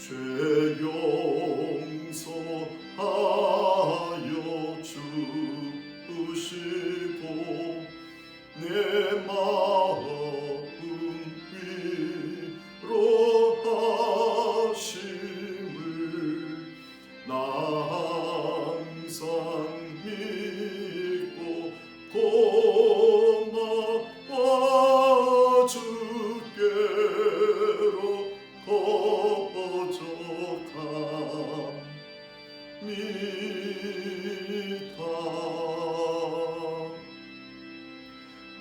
죄 용서하여 주시고 내 마음 위로하심을 나 항상 믿고 고마워 주께로 거저갑니다.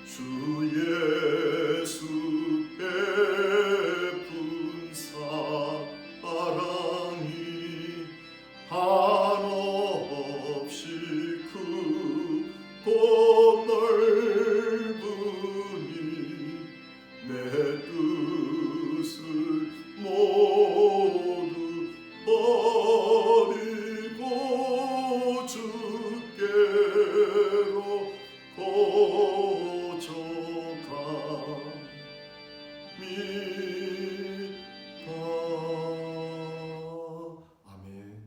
주 예수 베푼 사랑이 한없이 크고 넓으니 내 뜻을 모두 버리고 주께로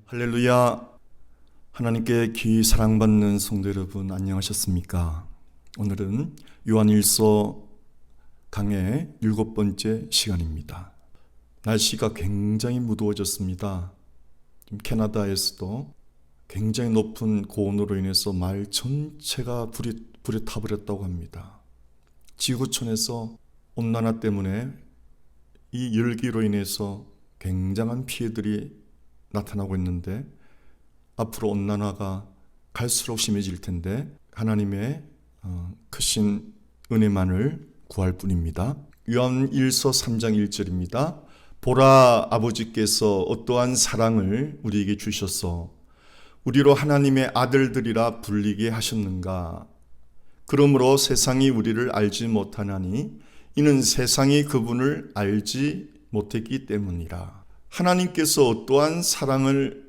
할렐루야. 하나님께 귀히 사랑받는 성도 여러분, 안녕하셨습니까? 오늘은 요한일서 강의 7번째 시간입니다. 날씨가 굉장히 무더워졌습니다. 지금 캐나다에서도 굉장히 높은 고온으로 인해서 마을 전체가 불에 타버렸다고 합니다. 지구촌에서 온난화 때문에 이 열기로 인해서 굉장한 피해들이 나타나고 있는데 앞으로 온난화가 갈수록 심해질 텐데 하나님의 크신 은혜만을 구할 뿐입니다. 요한일서 3장 1절입니다. 보라, 아버지께서 어떠한 사랑을 우리에게 주셔서 우리로 하나님의 아들들이라 불리게 하셨는가. 그러므로 세상이 우리를 알지 못하나니 이는 세상이 그분을 알지 못했기 때문이라. 하나님께서 어떠한 사랑을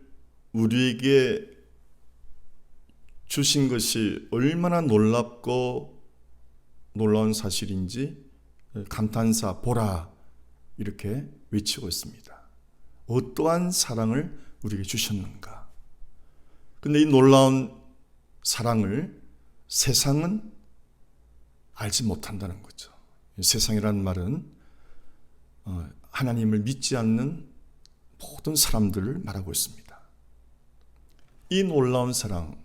우리에게 주신 것이 얼마나 놀랍고 놀라운 사실인지 감탄사 보라 이렇게 외치고 있습니다. 어떠한 사랑을 우리에게 주셨는가. 근데 이 놀라운 사랑을 세상은 알지 못한다는 거죠. 세상이라는 말은 하나님을 믿지 않는 모든 사람들을 말하고 있습니다. 이 놀라운 사랑,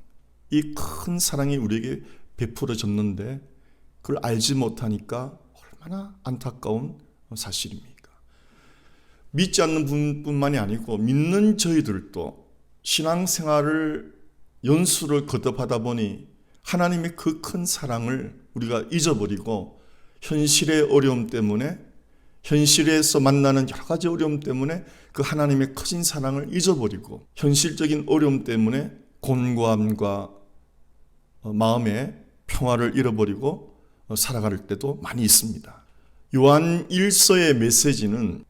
이 큰 사랑이 우리에게 베풀어졌는데 그걸 알지 못하니까 얼마나 안타까운 사실입니까? 믿지 않는 분뿐만이 아니고 믿는 저희들도 신앙생활을 연수를 거듭하다 보니 하나님의 그 큰 사랑을 우리가 잊어버리고 현실의 어려움 때문에 현실에서 만나는 여러 가지 어려움 때문에 그 하나님의 크신 사랑을 잊어버리고 현실적인 어려움 때문에 곤고함과 마음의 평화를 잃어버리고 살아갈 때도 많이 있습니다. 요한 1서의 메시지는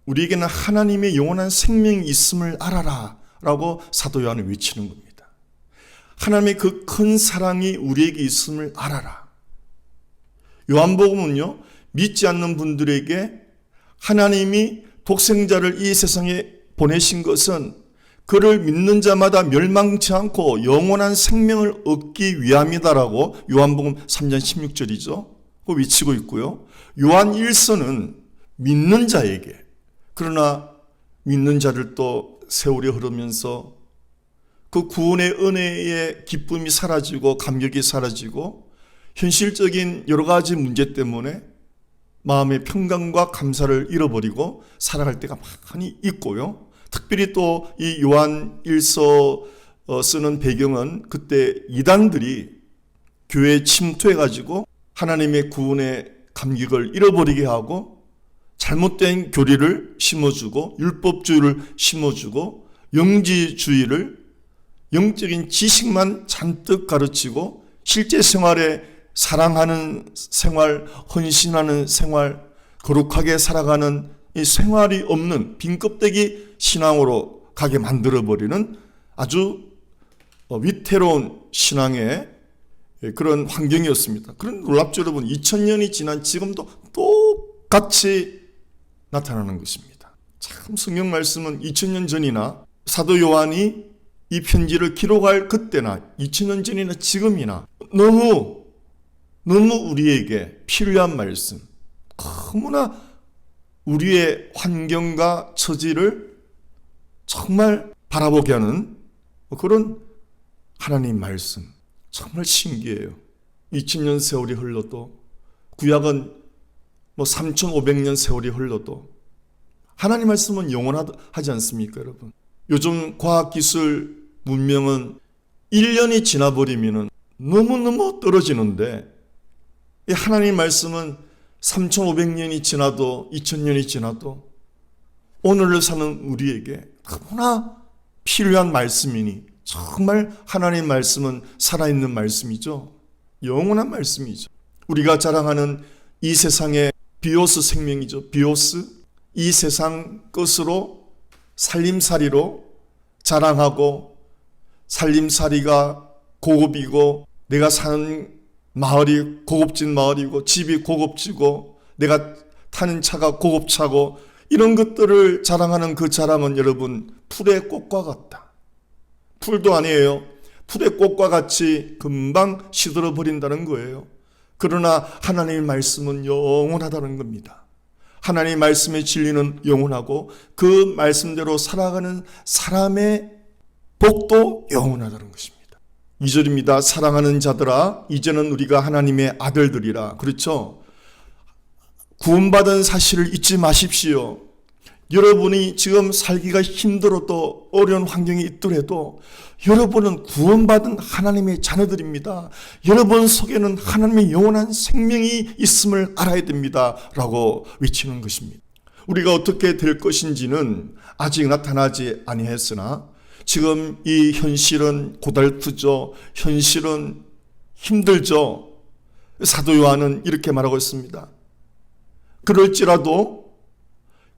우리에게는 하나님의 영원한 생명이 있음을 알아라 라고 사도 요한이 외치는 겁니다. 하나님의 그 큰 사랑이 우리에게 있음을 알아라. 요한복음은요, 믿지 않는 분들에게 하나님이 독생자를 이 세상에 보내신 것은 그를 믿는 자마다 멸망치 않고 영원한 생명을 얻기 위함이다라고 요한복음 3장 16절이죠. 그 외치고 있고요. 요한 1서는 믿는 자에게, 그러나 믿는 자를 또 세월이 흐르면서 그 구원의 은혜의 기쁨이 사라지고 감격이 사라지고 현실적인 여러 가지 문제 때문에 마음의 평강과 감사를 잃어버리고 살아갈 때가 많이 있고요. 특별히 또 이 요한 1서 쓰는 배경은 그때 이단들이 교회에 침투해가지고 하나님의 구원의 감격을 잃어버리게 하고 잘못된 교리를 심어주고 율법주의를 심어주고 영지주의를 영적인 지식만 잔뜩 가르치고 실제 생활에 사랑하는 생활, 헌신하는 생활, 거룩하게 살아가는 이 생활이 없는 빈껍데기 신앙으로 가게 만들어버리는 아주 위태로운 신앙의 그런 환경이었습니다. 그런 놀랍죠 여러분. 2000년이 지난 지금도 똑같이 나타나는 것입니다. 참 성경 말씀은 2000년 전이나 사도 요한이 이 편지를 기록할 그때나 2000년 전이나 지금이나 너무 우리에게 필요한 말씀, 너무나 우리의 환경과 처지를 정말 바라보게 하는 그런 하나님 말씀, 정말 신기해요. 2000년 세월이 흘러도, 구약은 3500년 세월이 흘러도 하나님 말씀은 영원하지 않습니까, 여러분? 요즘 과학기술 문명은 1년이 지나버리면 너무너무 떨어지는데, 이 하나님 말씀은 3500년이 지나도 2000년이 지나도 오늘을 사는 우리에게 너무나 필요한 말씀이니, 정말 하나님 말씀은 살아있는 말씀이죠. 영원한 말씀이죠. 우리가 자랑하는 이 세상의 비오스 생명이죠. 비오스. 이 세상 것으로 살림살이로 자랑하고, 살림살이가 고급이고, 내가 사는 마을이 고급진 마을이고, 집이 고급지고, 내가 타는 차가 고급차고, 이런 것들을 자랑하는 그 자랑은 여러분 풀의 꽃과 같다. 풀도 아니에요. 풀의 꽃과 같이 금방 시들어 버린다는 거예요. 그러나 하나님의 말씀은 영원하다는 겁니다. 하나님의 말씀의 진리는 영원하고 그 말씀대로 살아가는 사람의 복도 영원하다는 것입니다. 2절입니다. 사랑하는 자들아, 이제는 우리가 하나님의 아들들이라. 그렇죠? 구원받은 사실을 잊지 마십시오. 여러분이 지금 살기가 힘들어도 어려운 환경이 있더라도 여러분은 구원받은 하나님의 자녀들입니다. 여러분 속에는 하나님의 영원한 생명이 있음을 알아야 됩니다. 라고 외치는 것입니다. 우리가 어떻게 될 것인지는 아직 나타나지 아니했으나 지금 이 현실은 고달프죠. 현실은 힘들죠. 사도 요한은 이렇게 말하고 있습니다. 그럴지라도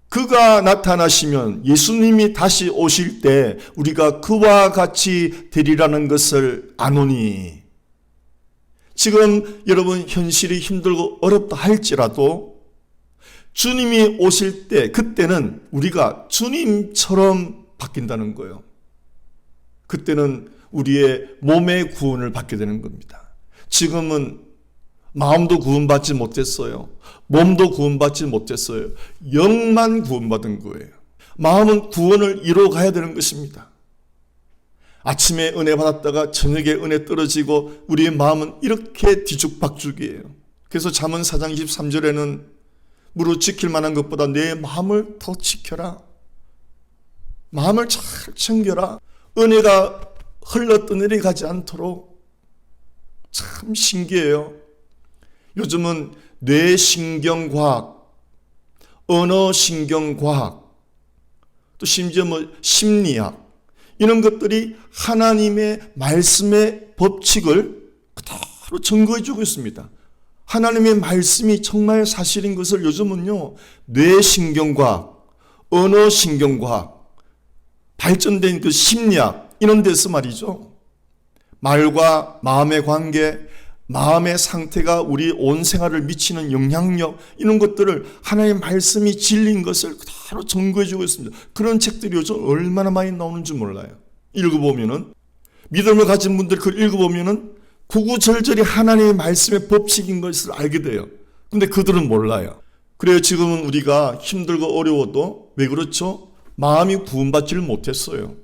그가 나타나시면, 예수님이 다시 오실 때 우리가 그와 같이 되리라는 것을 아노니. 지금 여러분 현실이 힘들고 어렵다 할지라도 주님이 오실 때, 그때는 우리가 주님처럼 바뀐다는 거예요. 그때는 우리의 몸의 구원을 받게 되는 겁니다. 지금은 마음도 구원받지 못했어요. 몸도 구원받지 못했어요. 영만 구원받은 거예요. 마음은 구원을 이루어가야 되는 것입니다. 아침에 은혜 받았다가 저녁에 은혜 떨어지고 우리의 마음은 이렇게 뒤죽박죽이에요. 그래서 잠언 4장 23절에는 무릇 지킬 만한 것보다 내 마음을 더 지켜라. 마음을 잘 챙겨라. 은혜가 흘러 떠내려가지 않도록. 참 신기해요. 요즘은 뇌신경과학, 언어신경과학, 또 심지어 심리학, 이런 것들이 하나님의 말씀의 법칙을 그대로 증거해 주고 있습니다. 하나님의 말씀이 정말 사실인 것을 요즘은요, 뇌신경과학, 언어신경과학, 발전된 그 심리학, 이런 데서 말이죠. 말과 마음의 관계, 마음의 상태가 우리 온 생활을 미치는 영향력, 이런 것들을 하나님의 말씀이 진리인 것을 그대로 증거해 주고 있습니다. 그런 책들이 요즘 얼마나 많이 나오는지 몰라요. 읽어보면은, 믿음을 가진 분들 그걸 읽어보면은 구구절절히 하나님의 말씀의 법칙인 것을 알게 돼요. 근데 그들은 몰라요. 그래요. 지금은 우리가 힘들고 어려워도 왜 그렇죠? 마음이 구원받지를 못했어요.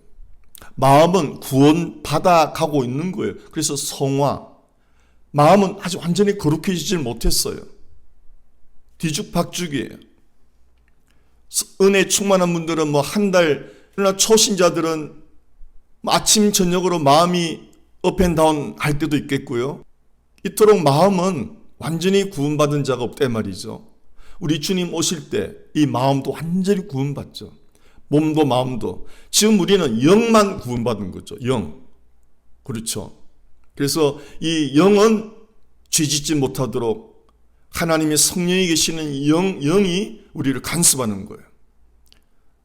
마음은 구원받아 가고 있는 거예요. 그래서 성화, 마음은 아직 완전히 거룩해지질 못했어요. 뒤죽박죽이에요. 은혜 충만한 분들은 한 달, 그러나 초신자들은 아침 저녁으로 마음이 업앤다운 할 때도 있겠고요. 이토록 마음은 완전히 구원받은 자가 없단 말이죠. 우리 주님 오실 때 이 마음도 완전히 구원받죠. 몸도 마음도. 지금 우리는 영만 구원받은 거죠. 영. 그렇죠. 그래서 이 영은 죄짓지 못하도록 하나님의 성령이 계시는 영이 우리를 간섭하는 거예요.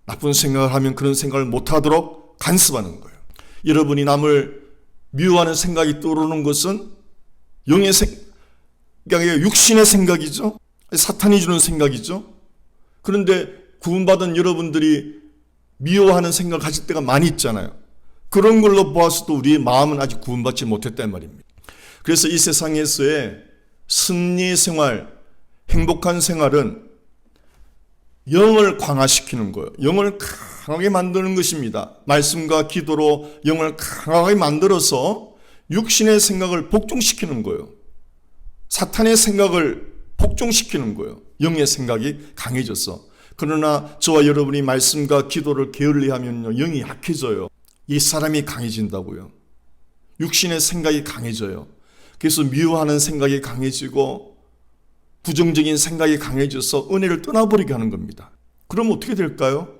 나쁜 생각을 하면 그런 생각을 못하도록 간섭하는 거예요. 여러분이 남을 미워하는 생각이 떠오르는 것은 영의 생각이 육신의 생각이죠. 사탄이 주는 생각이죠. 그런데 구원받은 여러분들이 미워하는 생각을 가질 때가 많이 있잖아요. 그런 걸로 보아서도 우리의 마음은 아직 구원받지 못했단 말입니다. 그래서 이 세상에서의 승리 생활, 행복한 생활은 영을 강화시키는 거예요. 영을 강하게 만드는 것입니다. 말씀과 기도로 영을 강하게 만들어서 육신의 생각을 복종시키는 거예요. 사탄의 생각을 복종시키는 거예요. 영의 생각이 강해져서. 그러나 저와 여러분이 말씀과 기도를 게을리하면요, 영이 약해져요. 이 사람이 강해진다고요. 육신의 생각이 강해져요. 그래서 미워하는 생각이 강해지고 부정적인 생각이 강해져서 은혜를 떠나버리게 하는 겁니다. 그럼 어떻게 될까요?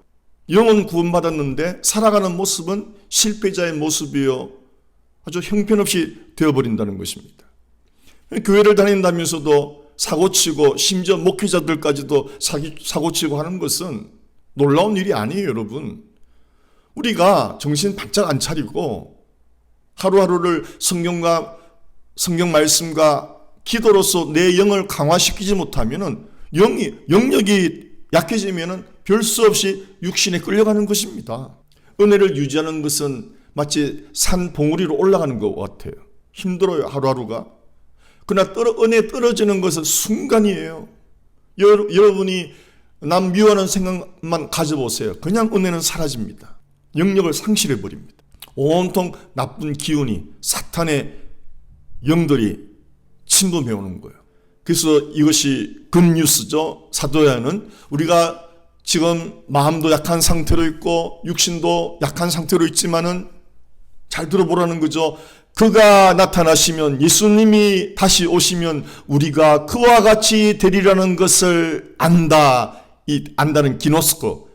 영은 구원받았는데 살아가는 모습은 실패자의 모습이요, 아주 형편없이 되어버린다는 것입니다. 교회를 다닌다면서도 사고치고 심지어 목회자들까지도 사고치고 하는 것은 놀라운 일이 아니에요, 여러분. 우리가 정신 바짝 안 차리고 하루하루를 성경 말씀과 기도로서 내 영을 강화시키지 못하면은 영역이 약해지면은 별 수 없이 육신에 끌려가는 것입니다. 은혜를 유지하는 것은 마치 산 봉우리로 올라가는 것 같아요. 힘들어요, 하루하루가. 그러나 은혜 떨어지는 것은 순간이에요. 여러분이 남 미워하는 생각만 가져보세요. 그냥 은혜는 사라집니다. 영역을 상실해 버립니다. 온통 나쁜 기운이, 사탄의 영들이 침범해 오는 거예요. 그래서 이것이 굿뉴스죠. 사도야는 우리가 지금 마음도 약한 상태로 있고 육신도 약한 상태로 있지만은 잘 들어보라는 거죠. 그가 나타나시면, 예수님이 다시 오시면 우리가 그와 같이 되리라는 것을 안다. 이 안다는 기노스코,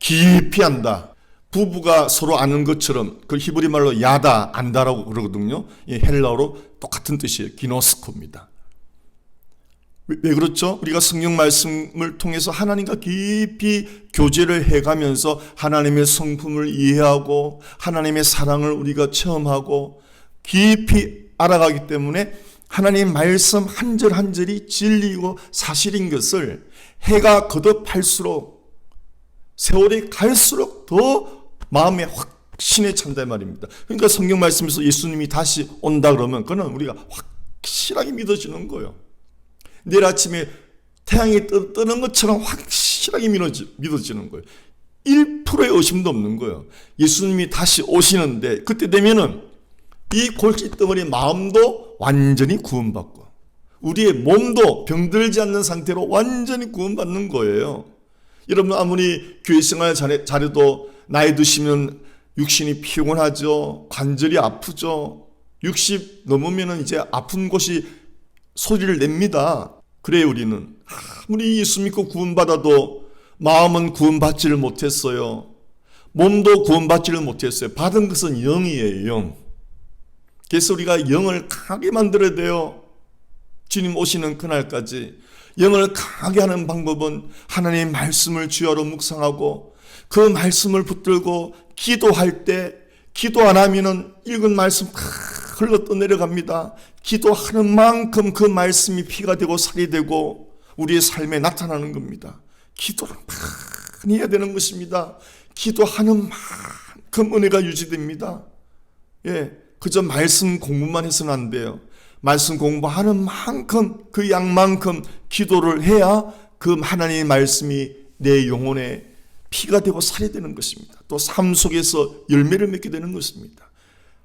깊이 안다. 부부가 서로 아는 것처럼, 그 히브리 말로 야다, 안다라고 그러거든요. 이 헬라어로 똑같은 뜻이에요. 기노스코입니다. 왜 그렇죠? 우리가 성경 말씀을 통해서 하나님과 깊이 교제를 해가면서 하나님의 성품을 이해하고 하나님의 사랑을 우리가 체험하고 깊이 알아가기 때문에 하나님 말씀 한 절 한 절이 진리이고 사실인 것을 해가 거듭할수록, 세월이 갈수록 더 마음에 확신에 찬다 말입니다. 그러니까 성경 말씀에서 예수님이 다시 온다 그러면 그건 우리가 확실하게 믿어지는 거예요. 내일 아침에 태양이 뜨는 것처럼 확실하게 믿어지는 거예요. 1%의 의심도 없는 거예요. 예수님이 다시 오시는데 그때 되면은 이 골칫덩어리 마음도 완전히 구원받고 우리의 몸도 병들지 않는 상태로 완전히 구원받는 거예요. 여러분 아무리 교회 생활 잘해도 나이 드시면 육신이 피곤하죠. 관절이 아프죠. 60 넘으면 이제 아픈 곳이 소리를 냅니다. 그래요. 우리는 아무리 예수 믿고 구원받아도 마음은 구원받지를 못했어요. 몸도 구원받지를 못했어요. 받은 것은 영이에요. 영. 그래서 우리가 영을 강하게 만들어야 돼요. 주님 오시는 그날까지. 영을 강하게 하는 방법은 하나님의 말씀을 주야로 묵상하고 그 말씀을 붙들고 기도할 때, 기도 안 하면은 읽은 말씀 다 흘러 떠내려갑니다. 기도하는 만큼 그 말씀이 피가 되고 살이 되고 우리의 삶에 나타나는 겁니다. 기도를 많이 해야 되는 것입니다. 기도하는 만큼 은혜가 유지됩니다. 예, 그저 말씀 공부만 해서는 안 돼요. 말씀 공부하는 만큼, 그 양만큼 기도를 해야 그 하나님의 말씀이 내 영혼에 피가 되고 살이 되는 것입니다. 또 삶 속에서 열매를 맺게 되는 것입니다.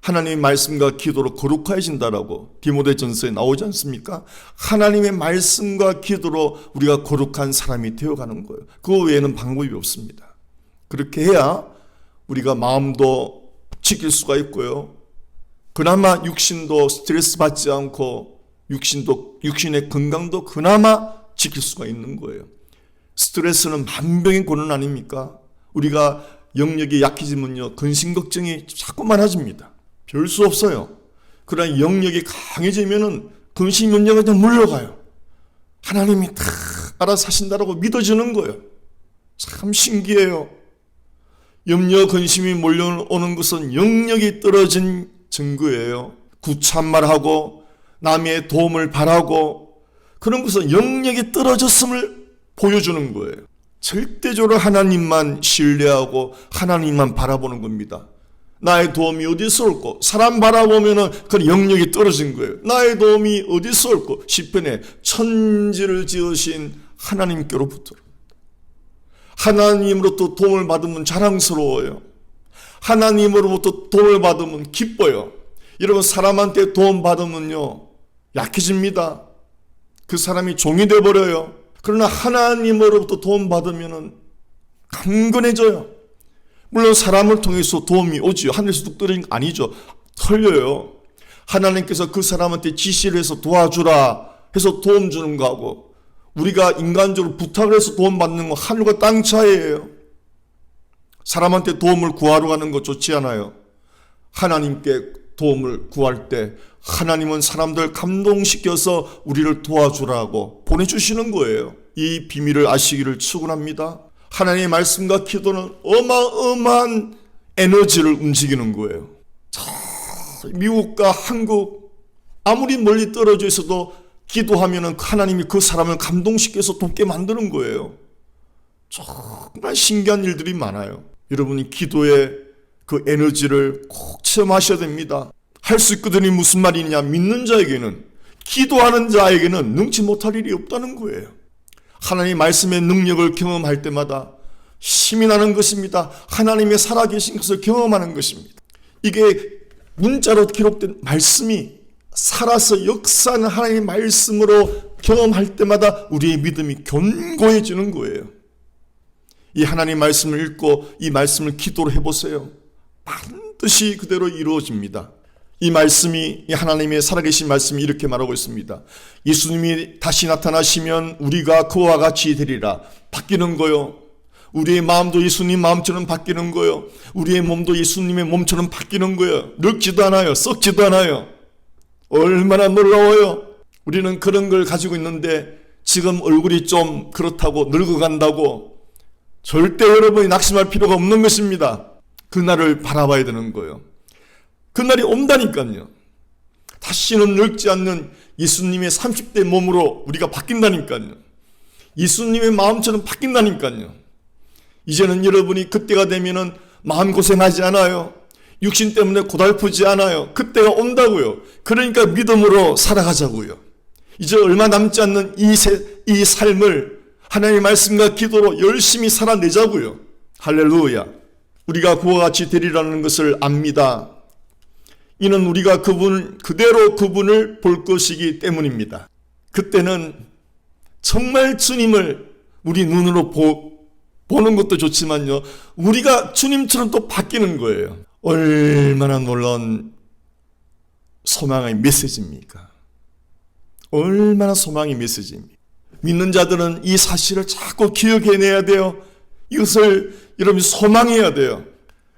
하나님의 말씀과 기도로 거룩해진다라고 디모데전서에 나오지 않습니까? 하나님의 말씀과 기도로 우리가 거룩한 사람이 되어가는 거예요. 그 외에는 방법이 없습니다. 그렇게 해야 우리가 마음도 지킬 수가 있고요. 그나마 육신도 스트레스 받지 않고 육신의 건강도 그나마 지킬 수가 있는 거예요. 스트레스는 만병의 고는 아닙니까? 우리가 영역이 약해지면요, 근심 걱정이 자꾸 많아집니다. 별 수 없어요. 그러나 영역이 강해지면은 근심 문제가 그냥 물러가요. 하나님이 다 알아서 하신다라고 믿어지는 거예요. 참 신기해요. 염려 근심이 몰려오는 것은 영역이 떨어진 증거예요. 구차말하고 남의 도움을 바라고 그런 것은 영역이 떨어졌음을 보여주는 거예요. 절대적으로 하나님만 신뢰하고 하나님만 바라보는 겁니다. 나의 도움이 어디서 올고, 사람 바라보면은 그 영역이 떨어진 거예요. 나의 도움이 어디서 올고, 시편에 천지를 지으신 하나님께로부터. 하나님으로부터 도움을 받으면 자랑스러워요. 하나님으로부터 도움을 받으면 기뻐요. 여러분, 사람한테 도움 받으면요 약해집니다. 그 사람이 종이 되어버려요. 그러나 하나님으로부터 도움 받으면 강건해져요. 물론 사람을 통해서 도움이 오지요. 하늘에서 뚝 떨어진 거 아니죠. 털려요. 하나님께서 그 사람한테 지시를 해서 도와주라 해서 도움 주는 거하고, 우리가 인간적으로 부탁을 해서 도움 받는 거 하늘과 땅 차이예요. 사람한테 도움을 구하러 가는 거 좋지 않아요. 하나님께 도움을 구할 때 하나님은 사람들 감동시켜서 우리를 도와주라고 보내주시는 거예요. 이 비밀을 아시기를 축원합니다. 하나님의 말씀과 기도는 어마어마한 에너지를 움직이는 거예요. 미국과 한국 아무리 멀리 떨어져 있어도 기도하면 하나님이 그 사람을 감동시켜서 돕게 만드는 거예요. 정말 신기한 일들이 많아요. 여러분이 기도의 그 에너지를 꼭 체험하셔야 됩니다. 할 수 있거든이 무슨 말이냐, 믿는 자에게는, 기도하는 자에게는 능치 못할 일이 없다는 거예요. 하나님의 말씀의 능력을 경험할 때마다 힘이 나는 것입니다. 하나님의 살아계신 것을 경험하는 것입니다. 이게 문자로 기록된 말씀이 살아서 역사하는 하나님의 말씀으로 경험할 때마다 우리의 믿음이 견고해지는 거예요. 이 하나님의 말씀을 읽고 이 말씀을 기도로 해보세요. 반드시 그대로 이루어집니다. 이 말씀이, 이 하나님의 살아계신 말씀이 이렇게 말하고 있습니다. 예수님이 다시 나타나시면 우리가 그와 같이 되리라. 바뀌는 거요. 우리의 마음도 예수님 마음처럼 바뀌는 거요. 우리의 몸도 예수님의 몸처럼 바뀌는 거예요. 늙지도 않아요. 썩지도 않아요. 얼마나 놀라워요. 우리는 그런 걸 가지고 있는데 지금 얼굴이 좀 그렇다고 늙어간다고 절대 여러분이 낙심할 필요가 없는 것입니다. 그날을 바라봐야 되는 거예요. 그날이 온다니까요. 다시는 늙지 않는 예수님의 30대 몸으로 우리가 바뀐다니까요. 예수님의 마음처럼 바뀐다니까요. 이제는 여러분이 그때가 되면은 마음고생하지 않아요. 육신 때문에 고달프지 않아요. 그때가 온다고요. 그러니까 믿음으로 살아가자고요. 이제 얼마 남지 않는 이 삶을 하나님의 말씀과 기도로 열심히 살아내자고요. 할렐루야. 우리가 그와 같이 되리라는 것을 압니다. 이는 우리가 그대로 그분을 볼 것이기 때문입니다. 그때는 정말 주님을 우리 눈으로 보는 것도 좋지만요, 우리가 주님처럼 또 바뀌는 거예요. 얼마나 놀라운 소망의 메시지입니까? 얼마나 소망의 메시지입니까? 믿는 자들은 이 사실을 자꾸 기억해내야 돼요. 이것을 여러분이 소망해야 돼요.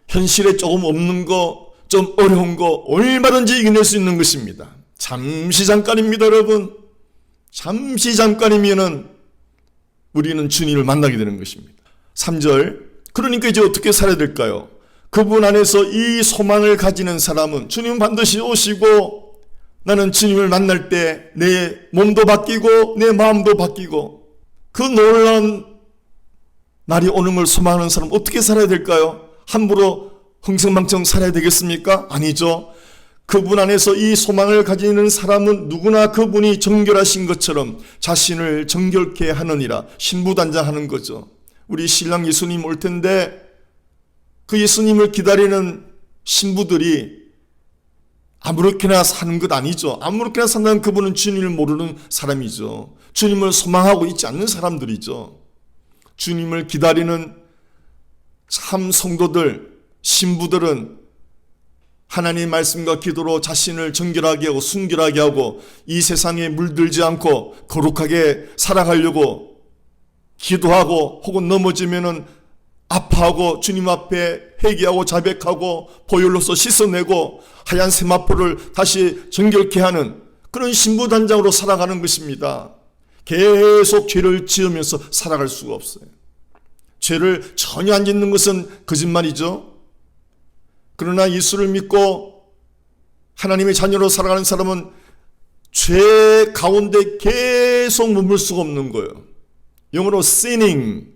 현실에 조금 없는 거, 좀 어려운 거 얼마든지 이겨낼 수 있는 것입니다. 잠시 잠깐입니다, 여러분. 잠시 잠깐이면은 우리는 주님을 만나게 되는 것입니다. 3절. 그러니까 이제 어떻게 살아야 될까요? 그분 안에서 이 소망을 가지는 사람은 주님 반드시 오시고, 나는 주님을 만날 때 내 몸도 바뀌고 내 마음도 바뀌고, 그 놀라운 날이 오는 걸 소망하는 사람 어떻게 살아야 될까요? 함부로 흥청망청 살아야 되겠습니까? 아니죠. 그분 안에서 이 소망을 가지는 사람은 누구나 그분이 정결하신 것처럼 자신을 정결케 하느니라. 신부단장하는 거죠. 우리 신랑 예수님 올 텐데 그 예수님을 기다리는 신부들이 아무렇게나 사는 것 아니죠. 아무렇게나 산다는 그분은 주님을 모르는 사람이죠. 주님을 소망하고 있지 않는 사람들이죠. 주님을 기다리는 참 성도들, 신부들은 하나님의 말씀과 기도로 자신을 정결하게 하고 순결하게 하고 이 세상에 물들지 않고 거룩하게 살아가려고 기도하고, 혹은 넘어지면은 아파하고 주님 앞에 회개하고 자백하고 보혈로서 씻어내고 하얀 세마포를 다시 정결케 하는 그런 신부단장으로 살아가는 것입니다. 계속 죄를 지으면서 살아갈 수가 없어요. 죄를 전혀 안 짓는 것은 거짓말이죠. 그러나 예수를 믿고 하나님의 자녀로 살아가는 사람은 죄 가운데 계속 머물 수가 없는 거예요. 영어로 sinning,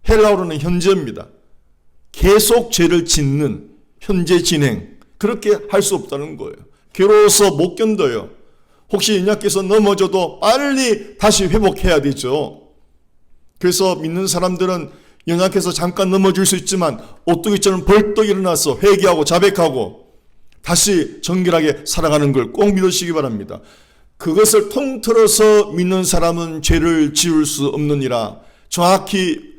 헬라어로는 현재입니다. 계속 죄를 짓는 현재 진행. 그렇게 할 수 없다는 거예요. 괴로워서 못 견뎌요. 혹시 연약해서 넘어져도 빨리 다시 회복해야 되죠. 그래서 믿는 사람들은 연약해서 잠깐 넘어질 수 있지만 오뚜기처럼 벌떡 일어나서 회개하고 자백하고 다시 정결하게 살아가는 걸 꼭 믿으시기 바랍니다. 그것을 통틀어서 믿는 사람은 죄를 지을 수 없느니라. 정확히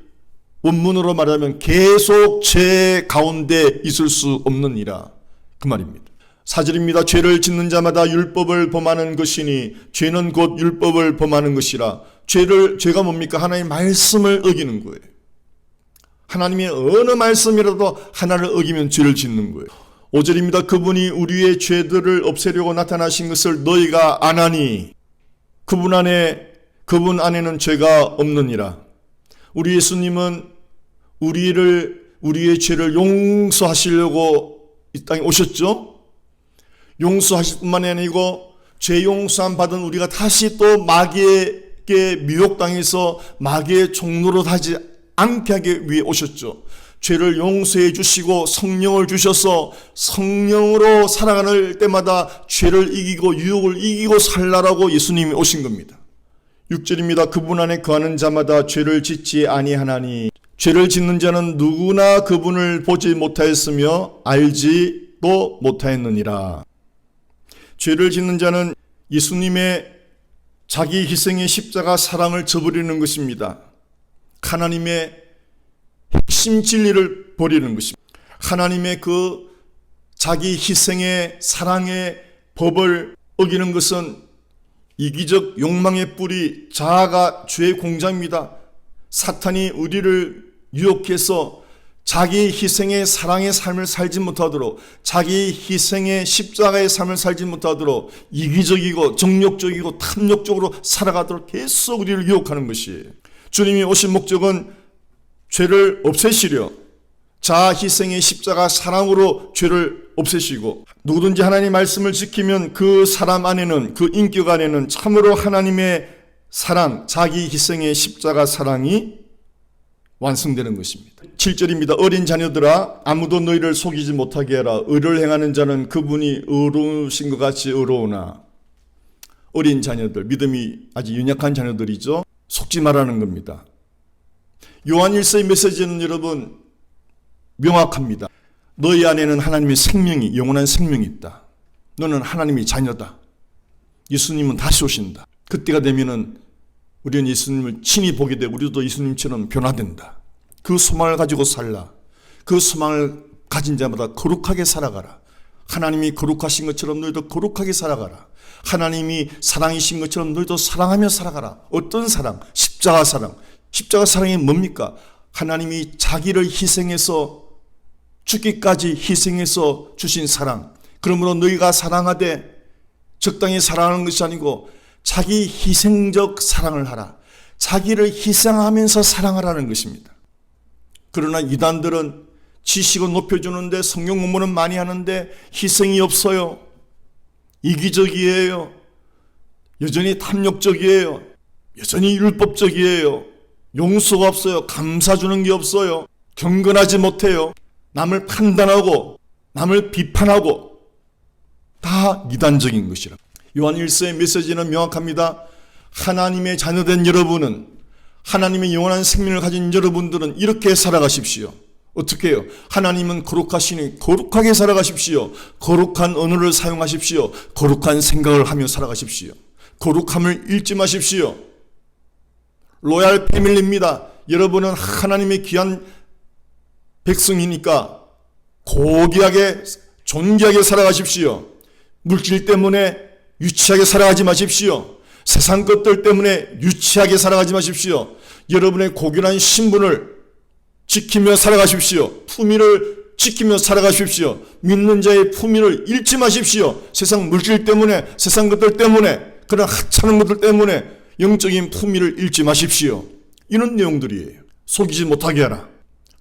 원문으로 말하면 계속 죄 가운데 있을 수 없느니라. 그 말입니다. 4절입니다. 죄를 짓는 자마다 율법을 범하는 것이니 죄는 곧 율법을 범하는 것이라. 죄가 뭡니까? 하나님의 말씀을 어기는 거예요. 하나님의 어느 말씀이라도 하나를 어기면 죄를 짓는 거예요. 5절입니다. 그분이 우리의 죄들을 없애려고 나타나신 것을 너희가 아나니 그분 안에는 죄가 없느니라. 우리 예수님은 우리의 죄를 용서하시려고 이 땅에 오셨죠. 용서하실 뿐만이 아니고 죄 용서함 받은 우리가 다시 또 마귀에게 미혹당해서 마귀의 종로로 하지 않게 하기 위해 오셨죠. 죄를 용서해 주시고 성령을 주셔서 성령으로 살아가는 때마다 죄를 이기고 유혹을 이기고 살라라고 예수님이 오신 겁니다. 6절입니다. 그분 안에 거하는 자마다 죄를 짓지 아니하나니 죄를 짓는 자는 누구나 그분을 보지 못하였으며 알지도 못하였느니라. 죄를 짓는 자는 예수님의 자기 희생의 십자가 사랑을 저버리는 것입니다. 하나님의 핵심 진리를 버리는 것입니다. 하나님의 그 자기 희생의 사랑의 법을 어기는 것은 이기적 욕망의 뿌리, 자아가 죄의 공장입니다. 사탄이 우리를 유혹해서 자기 희생의 사랑의 삶을 살지 못하도록, 자기 희생의 십자가의 삶을 살지 못하도록 이기적이고 정욕적이고 탐욕적으로 살아가도록 계속 우리를 유혹하는 것이에요. 주님이 오신 목적은 죄를 없애시려 자아 희생의 십자가 사랑으로 죄를 없애시고, 누구든지 하나님의 말씀을 지키면 그 사람 안에는, 그 인격 안에는 참으로 하나님의 사랑, 자기 희생의 십자가 사랑이 완성되는 것입니다. 7절입니다. 어린 자녀들아 아무도 너희를 속이지 못하게 하라. 의를 행하는 자는 그분이 의로우신 것 같이 의로우나. 어린 자녀들, 믿음이 아주 연약한 자녀들이죠. 속지 말라는 겁니다. 요한 1서의 메시지는 여러분 명확합니다. 너희 안에는 하나님의 생명이, 영원한 생명이 있다. 너는 하나님의 자녀다. 예수님은 다시 오신다. 그때가 되면은 우리는 예수님을 친히 보게 되고 우리도 예수님처럼 변화된다. 그 소망을 가지고 살라. 그 소망을 가진 자마다 거룩하게 살아가라. 하나님이 거룩하신 것처럼 너희도 거룩하게 살아가라. 하나님이 사랑이신 것처럼 너희도 사랑하며 살아가라. 어떤 사랑? 십자가 사랑. 십자가 사랑이 뭡니까? 하나님이 자기를 희생해서 죽기까지 희생해서 주신 사랑. 그러므로 너희가 사랑하되 적당히 사랑하는 것이 아니고 자기 희생적 사랑을 하라. 자기를 희생하면서 사랑하라는 것입니다. 그러나 이단들은 지식을 높여주는데 성경 공부는 많이 하는데 희생이 없어요. 이기적이에요. 여전히 탐욕적이에요. 여전히 율법적이에요. 용서가 없어요. 감사주는 게 없어요. 경건하지 못해요. 남을 판단하고 남을 비판하고 다 이단적인 것이라. 요한 1서의 메시지는 명확합니다. 하나님의 자녀된 여러분은, 하나님의 영원한 생명을 가진 여러분들은 이렇게 살아가십시오. 어떻게 해요? 하나님은 거룩하시니 거룩하게 살아가십시오. 거룩한 언어를 사용하십시오. 거룩한 생각을 하며 살아가십시오. 거룩함을 잃지 마십시오. 로얄 패밀리입니다. 여러분은 하나님의 귀한 백성이니까 고귀하게 존귀하게 살아가십시오. 물질 때문에 유치하게 살아가지 마십시오. 세상 것들 때문에 유치하게 살아가지 마십시오. 여러분의 고귀한 신분을 지키며 살아가십시오. 품위를 지키며 살아가십시오. 믿는 자의 품위를 잃지 마십시오. 세상 물질 때문에, 세상 것들 때문에, 그런 하찮은 것들 때문에 영적인 품위를 잃지 마십시오. 이런 내용들이에요. 속이지 못하게 하라.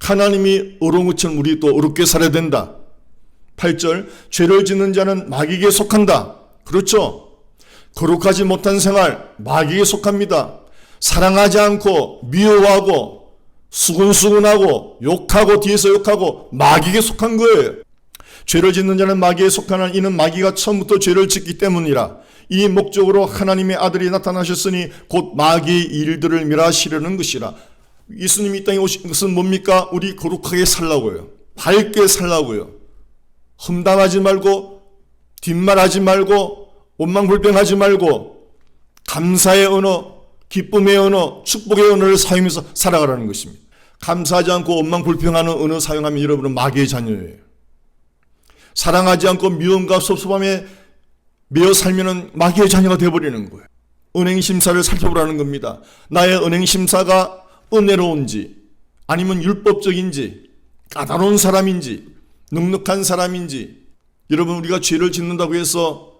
하나님이 어려운 것처럼 우리 또 어렵게 살아야 된다. 8절, 죄를 짓는 자는 마귀에게 속한다. 그렇죠. 거룩하지 못한 생활, 마귀에게 속합니다. 사랑하지 않고 미워하고 수근수근하고 욕하고 뒤에서 욕하고 마귀에게 속한 거예요. 죄를 짓는 자는 마귀에 속하나 이는 마귀가 처음부터 죄를 짓기 때문이라. 이 목적으로 하나님의 아들이 나타나셨으니 곧 마귀의 일들을 멸하시려는 것이라. 예수님이 이 땅에 오신 것은 뭡니까? 우리 거룩하게 살라고요. 밝게 살라고요. 험담하지 말고 뒷말하지 말고 원망불평하지 말고 감사의 언어, 기쁨의 언어, 축복의 언어를 사용해서 살아가라는 것입니다. 감사하지 않고 원망불평하는 언어 사용하면 여러분은 마귀의 자녀예요. 사랑하지 않고 미움과 섭섭함에 매여 살면은 마귀의 자녀가 되어버리는 거예요. 은행심사를 살펴보라는 겁니다. 나의 은행심사가 은혜로운지 아니면 율법적인지 까다로운 사람인지 넉넉한 사람인지. 여러분, 우리가 죄를 짓는다고 해서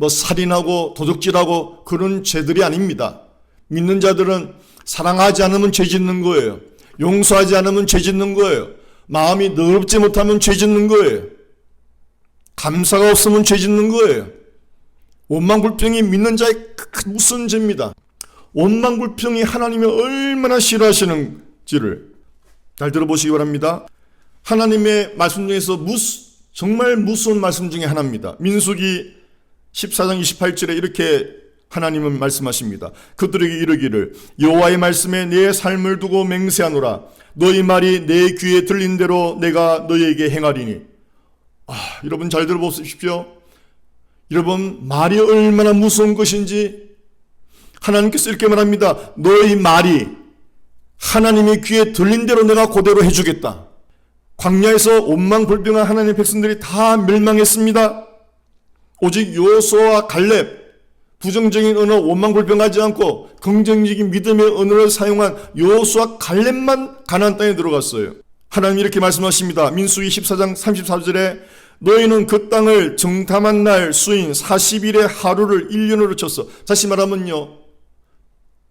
살인하고 도둑질하고 그런 죄들이 아닙니다. 믿는 자들은 사랑하지 않으면 죄 짓는 거예요. 용서하지 않으면 죄 짓는 거예요. 마음이 너럽지 못하면 죄 짓는 거예요. 감사가 없으면 죄 짓는 거예요. 원망불평이 믿는 자의 무슨 죄입니다. 원망불평이 하나님이 얼마나 싫어하시는지를 잘 들어보시기 바랍니다. 하나님의 말씀 중에서 정말 무서운 말씀 중에 하나입니다. 민수기 14장 28절에 이렇게 하나님은 말씀하십니다. 그들에게 이르기를 여호와의 말씀에 내 삶을 두고 맹세하노라. 너희 말이 내 귀에 들린 대로 내가 너희에게 행하리니. 여러분 잘 들어보십시오. 여러분, 말이 얼마나 무서운 것인지 하나님께서 이렇게 말합니다. 너희 말이 하나님의 귀에 들린 대로 내가 그대로 해주겠다. 광야에서 원망불평한 하나님의 백성들이 다 멸망했습니다. 오직 여호수아와 갈렙, 부정적인 언어 원망불평하지 않고 긍정적인 믿음의 언어를 사용한 여호수아 갈렙만 가나안 땅에 들어갔어요. 하나님이 이렇게 말씀하십니다. 민수기 14장 34절에 너희는 그 땅을 정탐한 날 수인 40일의 하루를 1년으로 쳤어. 다시 말하면요,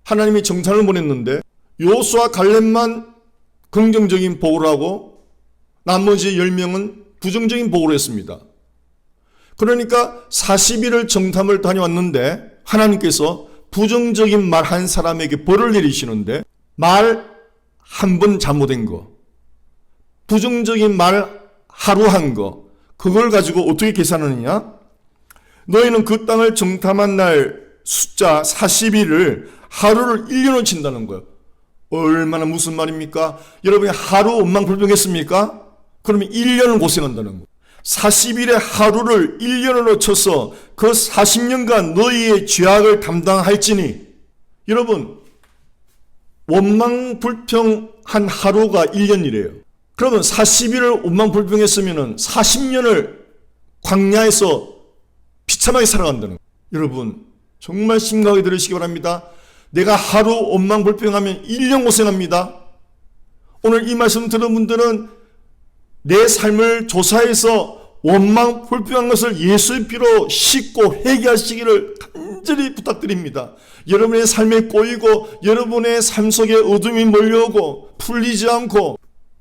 하나님이 정탐을 보냈는데 여호수아 갈렙만 긍정적인 보고를 하고 나머지 10명은 부정적인 보고를 했습니다. 그러니까 40일을 정탐을 다녀왔는데 하나님께서 부정적인 말 한 사람에게 벌을 내리시는데 말 한 번 잘못된 거, 부정적인 말 하루 한 거, 그걸 가지고 어떻게 계산하느냐? 너희는 그 땅을 정탐한 날 숫자 40일을 하루를 1년으로 친다는 거예요. 얼마나 무슨 말입니까? 여러분이 하루 원망불평했습니까? 그러면 1년을 고생한다는 거예요. 40일의 하루를 1년으로 쳐서 그 40년간 너희의 죄악을 담당할지니. 여러분, 원망불평한 하루가 1년이래요. 그러면 40일을 원망불평했으면 40년을 광야에서 비참하게 살아간다는 거예요. 여러분, 정말 심각하게 들으시기 바랍니다. 내가 하루 원망불평하면 1년 고생합니다. 오늘 이 말씀 들은 분들은 내 삶을 조사해서 원망불평한 것을 예수의 피로 씻고 회개하시기를 간절히 부탁드립니다. 여러분의 삶에 꼬이고 여러분의 삶 속에 어둠이 몰려오고 풀리지 않고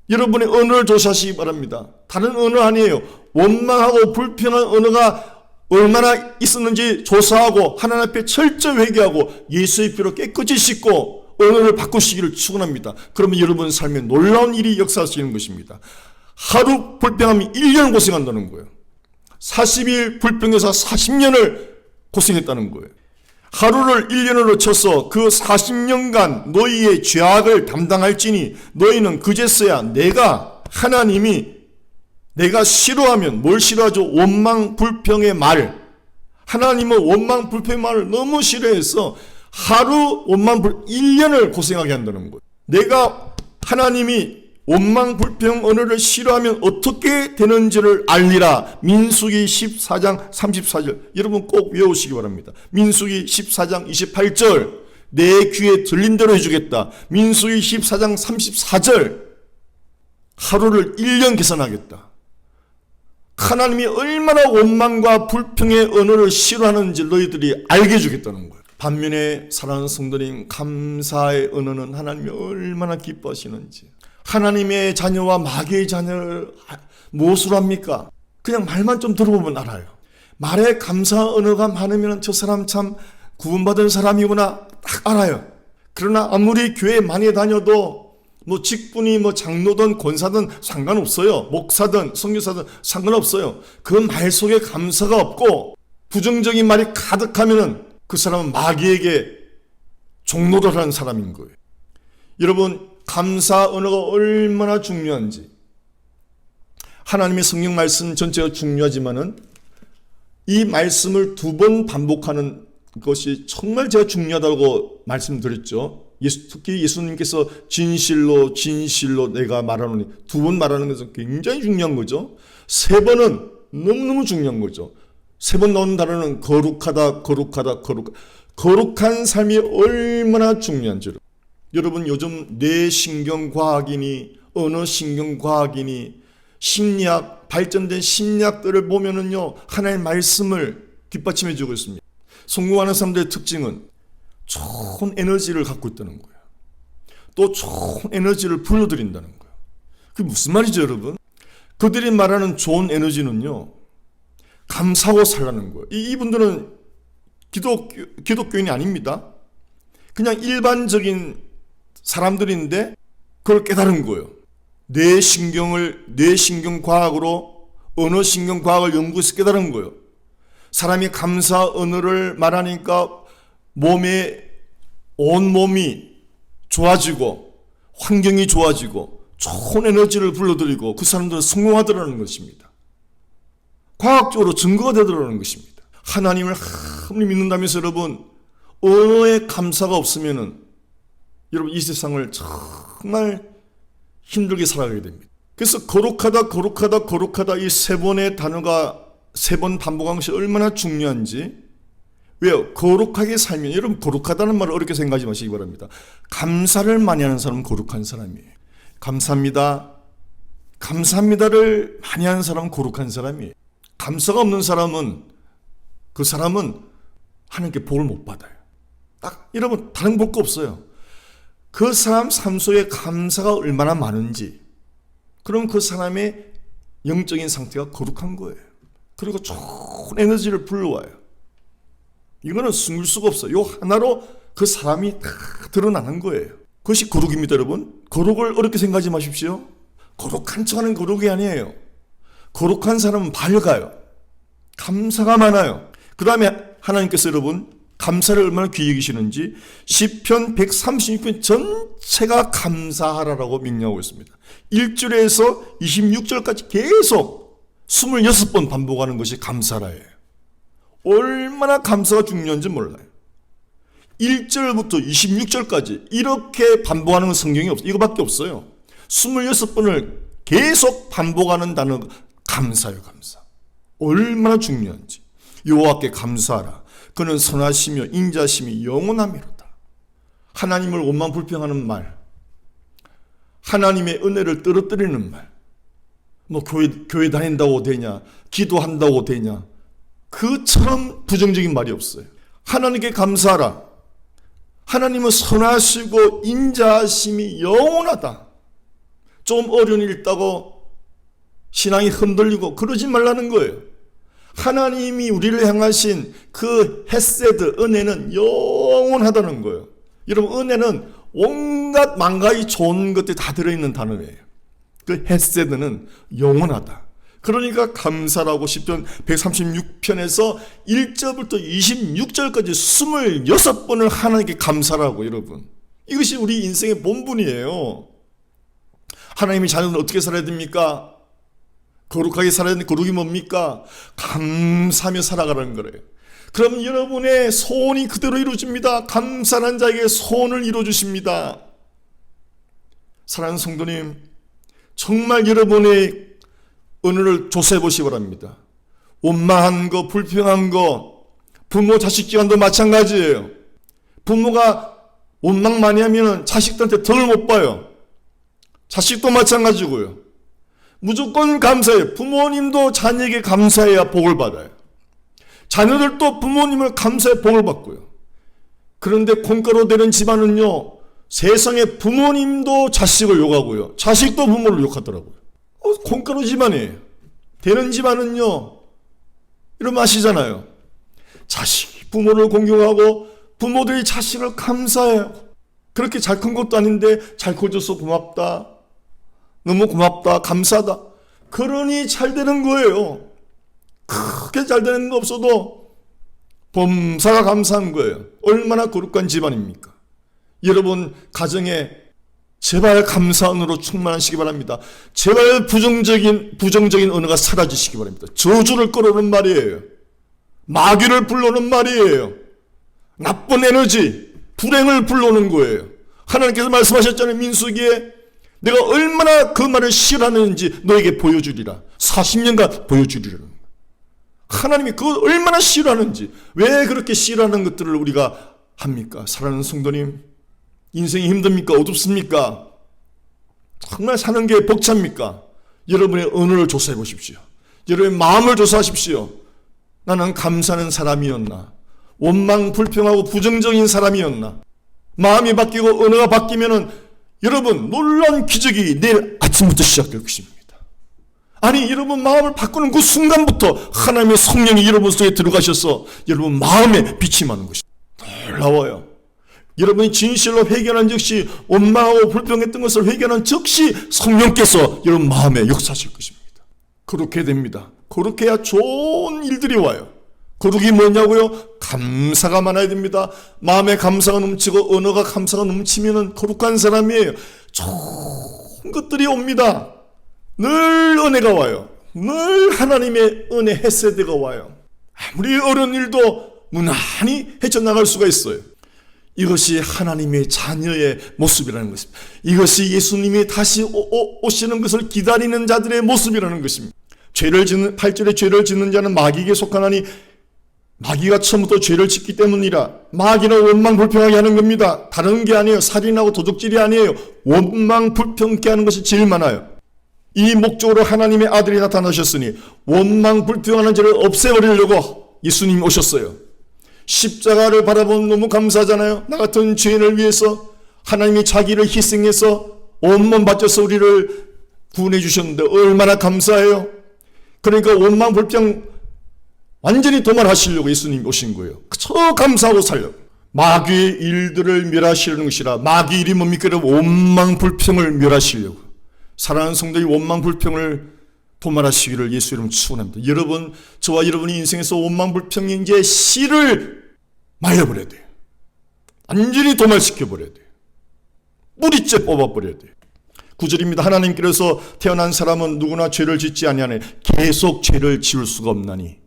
여러분의 언어를 조사하시기 바랍니다. 다른 언어 아니에요. 원망하고 불평한 언어가 얼마나 있었는지 조사하고 하나님 앞에 철저히 회개하고 예수의 피로 깨끗이 씻고 언어를 바꾸시기를 축원합니다. 그러면 여러분 삶에 놀라운 일이 역사하시는 것입니다. 하루 불평하면 1년 고생한다는 거예요. 40일 불평해서 40년을 고생했다는 거예요. 하루를 1년으로 쳐서 그 40년간 너희의 죄악을 담당할지니 너희는 그제서야 내가 하나님이 내가 싫어하면 뭘 싫어하죠? 원망불평의 말. 하나님은 원망불평의 말을 너무 싫어해서 하루 1년을 고생하게 한다는 거예요. 내가 하나님이 원망불평 언어를 싫어하면 어떻게 되는지를 알리라. 민수기 14장 34절. 여러분 꼭 외우시기 바랍니다. 민수기 14장 28절. 내 귀에 들린 대로 해주겠다. 민수기 14장 34절. 하루를 1년 계산하겠다. 하나님이 얼마나 원망과 불평의 언어를 싫어하는지 너희들이 알게 해주겠다는 거예요. 반면에 사랑하는 성도님, 감사의 언어는 하나님이 얼마나 기뻐하시는지. 하나님의 자녀와 마귀의 자녀를 무엇으로 합니까? 그냥 말만 좀 들어보면 알아요. 말에 감사 언어가 많으면 저 사람 참 구원받은 사람이구나 딱 알아요. 그러나 아무리 교회 많이 다녀도 뭐 직분이 뭐 장로든 권사든 상관없어요. 목사든 선교사든 상관없어요. 그 말 속에 감사가 없고 부정적인 말이 가득하면은 그 사람은 마귀에게 종노를 하는 사람인 거예요. 여러분, 감사 언어가 얼마나 중요한지, 하나님의 성경 말씀 전체가 중요하지만은 이 말씀을 2번 반복하는 것이 정말 제가 중요하다고 말씀드렸죠. 특히 예수님께서 진실로 진실로 내가 말하노니 2번 말하는 것은 굉장히 중요한 거죠. 3번은 너무너무 중요한 거죠. 3번 나오는 단어는 거룩하다, 거룩하다, 거룩한 삶이 얼마나 중요한지. 여러분, 요즘 뇌신경과학이니 언어신경과학이니 심리학, 발전된 심리학들을 보면은요, 하나님의 말씀을 뒷받침해 주고 있습니다. 성공하는 사람들의 특징은 좋은 에너지를 갖고 있다는 거예요. 또 좋은 에너지를 불러들인다는 거예요. 그게 무슨 말이죠, 여러분? 그들이 말하는 좋은 에너지는요, 감사하고 살라는 거예요. 이분들은 기독교인이 아닙니다. 그냥 일반적인 사람들인데 그걸 깨달은 거예요. 뇌신경과학으로 언어신경과학을 연구해서 깨달은 거예요. 사람이 감사 언어를 말하니까 온 몸이 좋아지고 환경이 좋아지고 좋은 에너지를 불러들이고 그 사람들은 성공하더라는 것입니다. 과학적으로 증거가 되더라는 것입니다. 하나님을 아무리 믿는다면서 여러분, 언어에 감사가 없으면은 여러분 이 세상을 정말 힘들게 살아가게 됩니다. 그래서 거룩하다 이 3번의 단어가 3번 반복한 것이 얼마나 중요한지. 왜요? 거룩하게 살면, 여러분 거룩하다는 말을 어렵게 생각하지 마시기 바랍니다. 감사를 많이 하는 사람은 거룩한 사람이에요. 감사합니다를 많이 하는 사람은 거룩한 사람이에요. 감사가 없는 사람은, 그 사람은 하나님께 복을 못 받아요. 딱 여러분 다른 볼 거 없어요. 그 사람 삶 속에 감사가 얼마나 많은지, 그럼 그 사람의 영적인 상태가 거룩한 거예요. 그리고 좋은 에너지를 불러와요. 이거는 숨길 수가 없어요. 요 하나로 그 사람이 다 드러나는 거예요. 그것이 거룩입니다, 여러분. 거룩을 어렵게 생각하지 마십시오. 거룩한 척하는 거룩이 아니에요. 거룩한 사람은 밝아요. 감사가 많아요. 그 다음에 하나님께서 여러분 감사를 얼마나 귀히 여기시는지 시편 136편 전체가 감사하라라고 명령하고 있습니다. 1절에서 26절까지 계속 26번 반복하는 것이 감사라예요. 얼마나 감사가 중요한지 몰라요. 1절부터 26절까지 이렇게 반복하는 건 성경이 없어요. 이거밖에 없어요. 26번을 계속 반복하는 단어가 감사예요. 감사. 얼마나 중요한지. 여호와께 감사하라. 그는 선하시며 인자심이 영원하미로다. 하나님을 원망 불평하는 말, 하나님의 은혜를 떨어뜨리는 말, 뭐 교회 다닌다고 되냐, 기도한다고 되냐, 그처럼 부정적인 말이 없어요. 하나님께 감사하라. 하나님은 선하시고 인자하심이 영원하다. 좀 어려운 일 있다고 신앙이 흔들리고 그러지 말라는 거예요. 하나님이 우리를 향하신 그 헤세드, 은혜는 영원하다는 거예요. 여러분, 은혜는 온갖 만가지 좋은 것들이 다 들어있는 단어예요. 그 헤세드는 영원하다. 그러니까 감사라고 시편 136편에서 1절부터 26절까지 26번을 하나님께 감사라고. 여러분, 이것이 우리 인생의 본분이에요. 하나님의 자녀는 어떻게 살아야 됩니까? 거룩하게 살아야 되는데 거룩이 뭡니까? 감사하며 살아가라는 거래요. 그럼 여러분의 소원이 그대로 이루어집니다. 감사한 자에게 소원을 이루어주십니다. 사랑하는 성도님, 정말 여러분의 은혜를 조사해 보시기 바랍니다. 원망한 거, 불평한 거, 부모 자식 기간도 마찬가지예요. 부모가 원망 많이 하면 자식들한테 덜 못 봐요. 자식도 마찬가지고요. 무조건 감사해요. 부모님도 자녀에게 감사해야 복을 받아요. 자녀들도 부모님을 감사해 복을 받고요. 그런데 콩가루 되는 집안은요, 세상에 부모님도 자식을 욕하고요, 자식도 부모를 욕하더라고요. 콩가루 집안이에요. 되는 집안은요, 이런 아시잖아요. 자식이 부모를 공경하고 부모들이 자식을 감사해요. 그렇게 잘 큰 것도 아닌데 잘 커져서 고맙다. 너무 고맙다. 감사하다. 그러니 잘 되는 거예요. 크게 잘 되는 거 없어도 범사가 감사한 거예요. 얼마나 거룩한 집안입니까? 여러분 가정에 제발 감사언으로 충만하시기 바랍니다. 제발 부정적인 언어가 사라지시기 바랍니다. 저주를 끌어오는 말이에요. 마귀를 불러오는 말이에요. 나쁜 에너지, 불행을 불러오는 거예요. 하나님께서 말씀하셨잖아요. 민수기에 내가 얼마나 그 말을 싫어하는지 너에게 보여주리라. 40년간 보여주리라. 하나님이 그걸 얼마나 싫어하는지, 왜 그렇게 싫어하는 것들을 우리가 합니까? 사랑하는 성도님, 인생이 힘듭니까? 어둡습니까? 정말 사는 게 벅찹니까? 여러분의 언어를 조사해 보십시오. 여러분의 마음을 조사하십시오. 나는 감사하는 사람이었나? 원망 불평하고 부정적인 사람이었나? 마음이 바뀌고 언어가 바뀌면은 여러분 놀라운 기적이 내일 아침부터 시작될 것입니다. 아니 여러분 마음을 바꾸는 그 순간부터 하나님의 성령이 여러분 속에 들어가셔서 여러분 마음에 빛이 나는 것입니다. 놀라워요. 여러분이 진실로 회개하는 즉시 원망하고 불평했던 것을 회개하는 즉시 성령께서 여러분 마음에 역사하실 것입니다. 그렇게 됩니다. 그렇게 해야 좋은 일들이 와요. 거룩이 뭐냐고요? 감사가 많아야 됩니다. 마음에 감사가 넘치고 언어가 감사가 넘치면은 거룩한 사람이에요. 좋은 것들이 옵니다. 늘 은혜가 와요. 늘 하나님의 은혜 헤세드가 와요. 아무리 어려운 일도 무난히 헤쳐나갈 수가 있어요. 이것이 하나님의 자녀의 모습이라는 것입니다. 이것이 예수님이 다시 오시는 것을 기다리는 자들의 모습이라는 것입니다. 8절에 죄를 짓는 자는 마귀에게 속하나니 마귀가 처음부터 죄를 짓기 때문이라. 마귀는 원망 불평하게 하는 겁니다. 다른 게 아니에요. 살인하고 도둑질이 아니에요. 원망 불평케 하는 것이 제일 많아요. 이 목적으로 하나님의 아들이 나타나셨으니 원망 불평하는 죄를 없애버리려고 예수님이 오셨어요. 십자가를 바라보면 너무 감사하잖아요. 나 같은 죄인을 위해서 하나님이 자기를 희생해서 온몸 바쳐서 우리를 구원해 주셨는데 얼마나 감사해요. 그러니까 원망 불평 완전히 도말하시려고 예수님이 오신 거예요. 저 감사하고 살려고. 마귀의 일들을 멸하시려는 것이라. 마귀 일이 뭡니까? 원망 불평을 멸하시려고. 사랑하는 성도의 원망 불평을 도말하시기를 예수 이름으로 축원합니다. 여러분, 저와 여러분이 인생에서 원망 불평의 이제 씨를 말려버려야 돼요. 완전히 도말시켜버려야 돼요. 뿌리째 뽑아버려야 돼요. 9절입니다. 하나님께서 태어난 사람은 누구나 죄를 짓지 아니하네. 계속 죄를 지을 수가 없나니.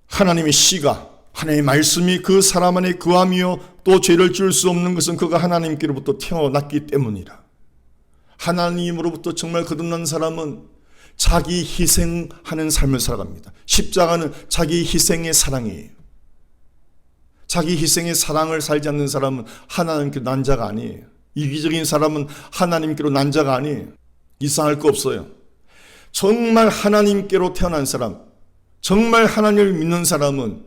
하나님의 씨가, 하나님의 말씀이 그 사람 안에 거하며 또 죄를 지을 수 없는 것은 그가 하나님께로부터 태어났기 때문이라. 하나님으로부터 정말 거듭난 사람은 자기 희생하는 삶을 살아갑니다. 십자가는 자기 희생의 사랑이에요. 자기 희생의 사랑을 살지 않는 사람은 하나님께로 난 자가 아니에요. 이기적인 사람은 하나님께로 난 자가 아니에요. 이상할 거 없어요. 정말 하나님께로 태어난 사람, 정말 하나님을 믿는 사람은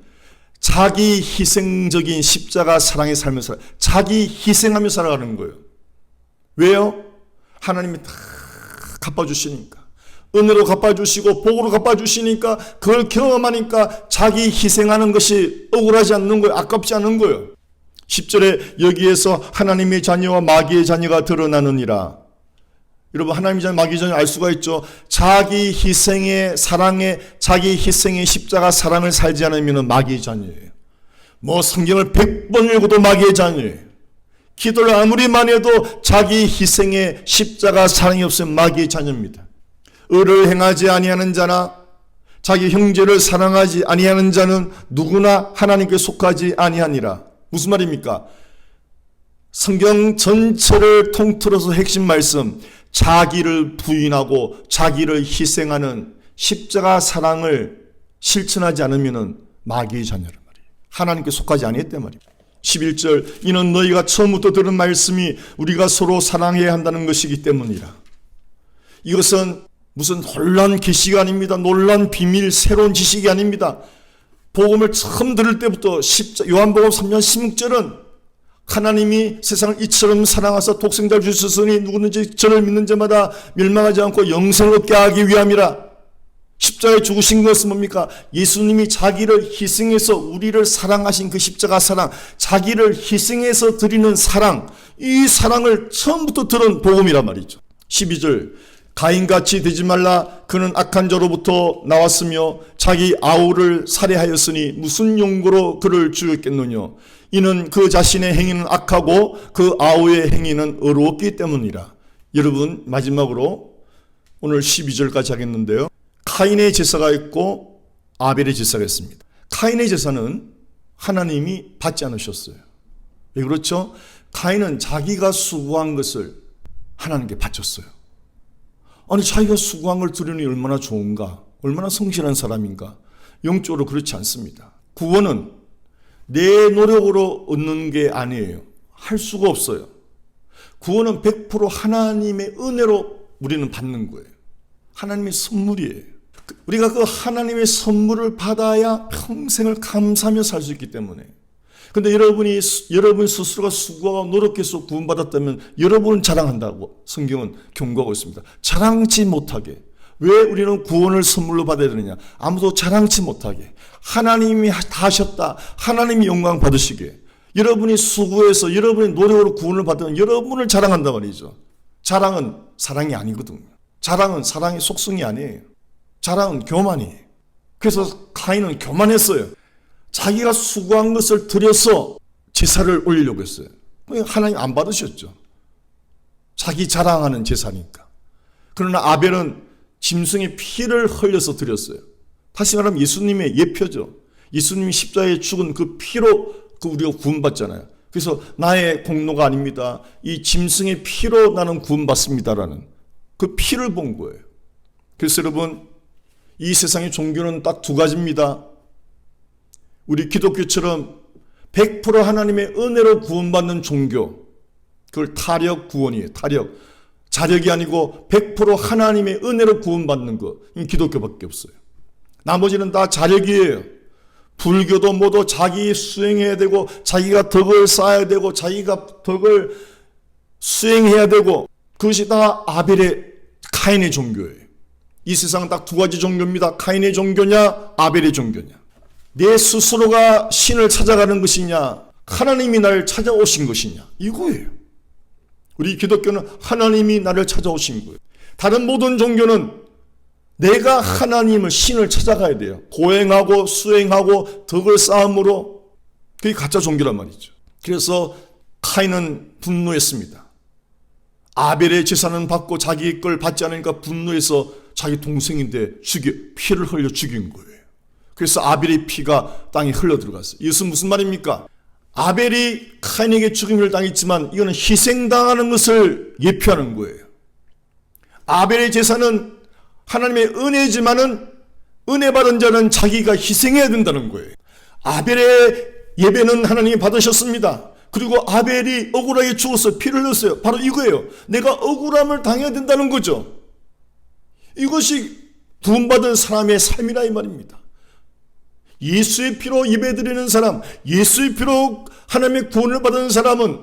자기 희생적인 십자가 사랑의 삶을 살아요. 자기 희생하며 살아가는 거예요. 왜요? 하나님이 다 갚아주시니까. 은혜로 갚아주시고 복으로 갚아주시니까 그걸 경험하니까 자기 희생하는 것이 억울하지 않는 거예요. 아깝지 않은 거예요. 10절에 여기에서 하나님의 자녀와 마귀의 자녀가 드러나느니라. 여러분 하나님의 자녀 마귀의 자녀 알 수가 있죠. 자기 희생의 사랑에 자기 희생의 십자가 사랑을 살지 않으면 마귀의 자녀예요. 뭐 성경을 100번 읽어도 마귀의 자녀예요. 기도를 아무리 많이 해도 자기 희생의 십자가 사랑이 없으면 마귀의 자녀입니다. 의를 행하지 아니하는 자나 자기 형제를 사랑하지 아니하는 자는 누구나 하나님께 속하지 아니하니라. 무슨 말입니까? 성경 전체를 통틀어서 핵심 말씀, 자기를 부인하고 자기를 희생하는 십자가 사랑을 실천하지 않으면 마귀의 자녀란 말이에요. 하나님께 속하지 아니했단 말이에요. 11절, 이는 너희가 처음부터 들은 말씀이 우리가 서로 사랑해야 한다는 것이기 때문이라. 이것은 무슨 놀란 계시가 아닙니다. 놀란 비밀, 새로운 지식이 아닙니다. 복음을 처음 들을 때부터 요한복음 3장 16절은 하나님이 세상을 이처럼 사랑하사 독생자를 주셨으니 누구든지 저를 믿는 자마다 멸망하지 않고 영생을 얻게 하기 위함이라. 십자가에 죽으신 것은 뭡니까? 예수님이 자기를 희생해서 우리를 사랑하신 그 십자가 사랑, 자기를 희생해서 드리는 사랑, 이 사랑을 처음부터 들은 복음이란 말이죠. 12절, 가인같이 되지 말라. 그는 악한 자로부터 나왔으며 자기 아우를 살해하였으니 무슨 용고로 그를 죽였겠느냐. 이는 그 자신의 행위는 악하고 그 아우의 행위는 의롭기 때문이라. 여러분, 마지막으로 오늘 12절까지 하겠는데요. 카인의 제사가 있고 아벨의 제사가 있습니다. 카인의 제사는 하나님이 받지 않으셨어요. 왜 그렇죠? 카인은 자기가 수고한 것을 하나님께 바쳤어요. 아니, 자기가 수고한 걸 드리니 얼마나 좋은가, 얼마나 성실한 사람인가. 영적으로 그렇지 않습니다. 구원은 내 노력으로 얻는 게 아니에요. 할 수가 없어요. 구원은 100% 하나님의 은혜로 우리는 받는 거예요. 하나님의 선물이에요. 우리가 그 하나님의 선물을 받아야 평생을 감사하며 살 수 있기 때문에. 근데 여러분 스스로가 수고하고 노력해서 구원받았다면 여러분은 자랑한다고 성경은 경고하고 있습니다. 자랑치 못하게. 왜 우리는 구원을 선물로 받아야 되느냐? 아무도 자랑치 못하게. 하나님이 다 하셨다. 하나님이 영광 받으시게. 여러분이 수고해서 여러분의 노력으로 구원을 받으면 여러분을 자랑한단 말이죠. 자랑은 사랑이 아니거든요. 자랑은 사랑의 속성이 아니에요. 자랑은 교만이에요. 그래서 카인은 교만했어요. 자기가 수고한 것을 들여서 제사를 올리려고 했어요. 하나님 안 받으셨죠. 자기 자랑하는 제사니까. 그러나 아벨은 짐승의 피를 흘려서 드렸어요. 다시 말하면 예수님의 예표죠. 예수님이 십자가에 죽은 그 피로 우리가 구원받잖아요. 그래서 나의 공로가 아닙니다. 이 짐승의 피로 나는 구원받습니다라는 그 피를 본 거예요. 그래서 여러분, 이 세상의 종교는 딱 두 가지입니다. 우리 기독교처럼 100% 하나님의 은혜로 구원받는 종교, 그걸 타력 구원이에요. 타력. 자력이 아니고 100% 하나님의 은혜로 구원받는 거, 이 기독교밖에 없어요. 나머지는 다 자력이에요. 불교도 모두 자기 수행해야 되고, 자기가 덕을 쌓아야 되고, 자기가 덕을 수행해야 되고, 그것이 다 아벨의, 카인의 종교예요. 이 세상은 딱 두 가지 종교입니다. 카인의 종교냐, 아벨의 종교냐. 내 스스로가 신을 찾아가는 것이냐, 하나님이 나를 찾아오신 것이냐, 이거예요. 우리 기독교는 하나님이 나를 찾아오신 거예요. 다른 모든 종교는 내가 하나님을, 신을 찾아가야 돼요. 고행하고 수행하고 덕을 쌓음으로. 그게 가짜 종교란 말이죠. 그래서 카인은 분노했습니다. 아벨의 제사는 받고 자기 걸 받지 않으니까 분노해서 자기 동생인데 피를 흘려 죽인 거예요. 그래서 아벨의 피가 땅에 흘러 들어갔어요. 이것은 무슨 말입니까? 아벨이 카인에게 죽임을 당했지만 이거는 희생당하는 것을 예표하는 거예요. 아벨의 제사는 하나님의 은혜지만은 은혜 받은 자는 자기가 희생해야 된다는 거예요. 아벨의 예배는 하나님이 받으셨습니다. 그리고 아벨이 억울하게 죽어서 피를 흘렸어요. 바로 이거예요. 내가 억울함을 당해야 된다는 거죠. 이것이 구원받은 사람의 삶이라 이 말입니다. 예수의 피로 예배드리는 사람, 예수의 피로 하나님의 구원을 받은 사람은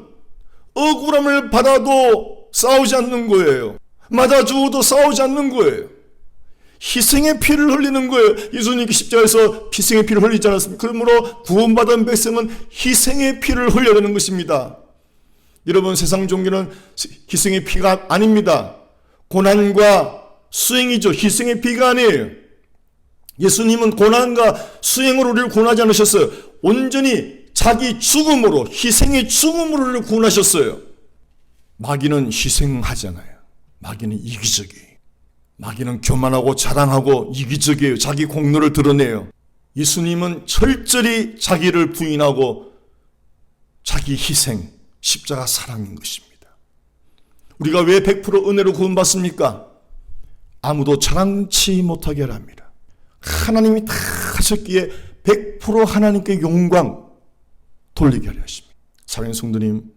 억울함을 받아도 싸우지 않는 거예요. 맞아 죽어도 싸우지 않는 거예요. 희생의 피를 흘리는 거예요. 예수님께 십자가에서 희생의 피를 흘리지 않았습니까? 그러므로 구원받은 백성은 희생의 피를 흘려야 되는 것입니다. 여러분, 세상 종교는 희생의 피가 아닙니다. 고난과 수행이죠. 희생의 피가 아니에요. 예수님은 고난과 수행으로 우리를 구원하지 않으셨어요. 온전히 자기 죽음으로, 희생의 죽음으로 우리를 구원하셨어요. 마귀는 희생하잖아요. 마귀는 이기적이에요. 마귀는 교만하고 자랑하고 이기적이에요. 자기 공로를 드러내요. 예수님은 철저히 자기를 부인하고 자기 희생, 십자가 사랑인 것입니다. 우리가 왜 100% 은혜로 구원받습니까? 아무도 자랑치 못하게 하랍니다. 하나님이 다 하셨기에 100% 하나님께 영광 돌리게 하려 하십니다. 사랑하는 성도님,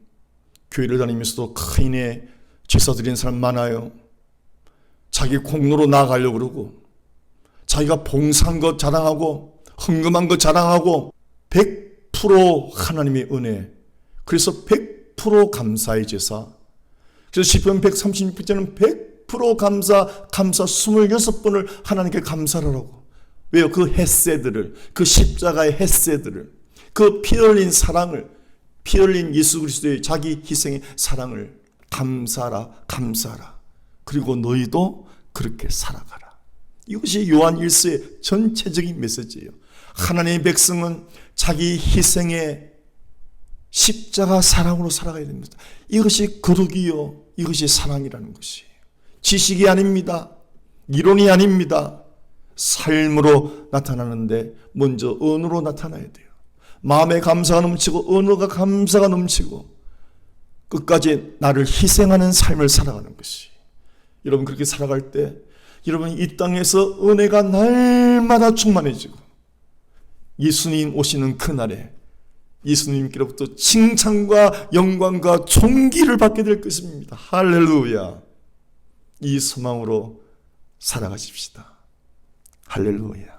교회를 다니면서도 카인의 제사 드리는 사람 많아요. 자기 공로로 나아가려고 그러고, 자기가 봉사한 것 자랑하고, 헌금한 것 자랑하고, 100% 하나님의 은혜, 그래서 100% 감사의 제사. 그래서 시편 136편에는 100% 감사 26번을 하나님께 감사를 하고. 왜요? 그 헷세들을, 그 십자가의 헷세들을, 그 피 흘린 사랑을, 피 흘린 예수 그리스도의 자기 희생의 사랑을 감사하라, 감사하라. 그리고 너희도 그렇게 살아가라. 이것이 요한 1서의 전체적인 메시지예요. 하나님의 백성은 자기 희생의 십자가 사랑으로 살아가야 됩니다. 이것이 거룩이요, 이것이 사랑이라는 것이에요. 지식이 아닙니다. 이론이 아닙니다. 삶으로 나타나는데 먼저 언어로 나타나야 돼요. 마음에 감사가 넘치고 언어가 감사가 넘치고 끝까지 나를 희생하는 삶을 살아가는 것이. 여러분 그렇게 살아갈 때 여러분 이 땅에서 은혜가 날마다 충만해지고 예수님 오시는 그날에 예수님께로부터 칭찬과 영광과 존귀를 받게 될 것입니다. 할렐루야. 이 소망으로 살아가십시다. 할렐루야.